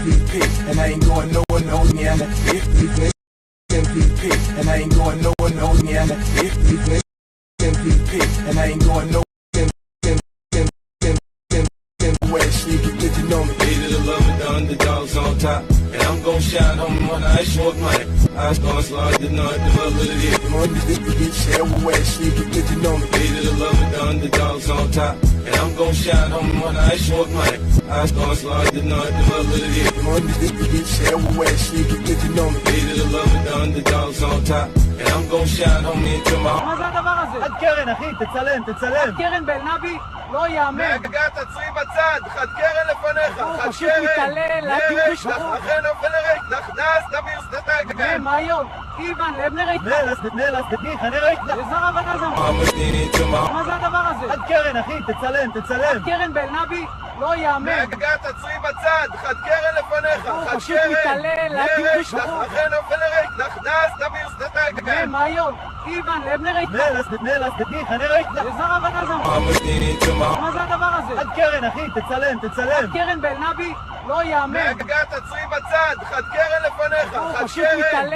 MVP, and I ain't going nowhere, no, yeah, MVP, and I ain't going nowhere, no, yeah, MVP, and I ain't going nowhere. Did you know me? Hated the love of the underdogs on top. And I'm gon' shine on me when I short money. I start slide the nut, the mother of the Did you know me? Hated the love of the underdogs on top. And I'm gon' shine on me when I short money. I start slide the nut, the mother of the Did you know me? Hated the love of the underdogs on top. And I'm gon' shine on me until my מה זה הדבר הזה? חד קרן אחי, תצלם. חד קרן באלנבי? לא יאמן. מהגגה תצרי בצד, חד קרן לפניך, חד פשוט קרן. מתעלל, להגיד בשחור. לכן אופלרק, נכנס, תמיר סדטק. מה היום? איוון, לבנרית. נלס, תתניח, אני ראית. איזה רבנה זה? Muhammad to my מה זה הדבר הזה? חד קרן אחי, תצלם. חד קרן באלנבי? לא יאמן. מהגגה תצרי בצד, חד קרן לפניך, חד פשוט קרן. מתעלל, להגיד בשחור. לכן אופלרק, נכנס, תמיר סדטק. מה היום? איוון, לבנרית. נלס, תתניח, אני ראית. איזה רבנה זה? Muhammad to my מה זה הדבר הזה? חד קרן אחי, תצלם. חד קרן באלנבי? לא יאמן. מהגגה תצרי בצד, חד קרן לפניך, חד פשוט קרן. מתעלל.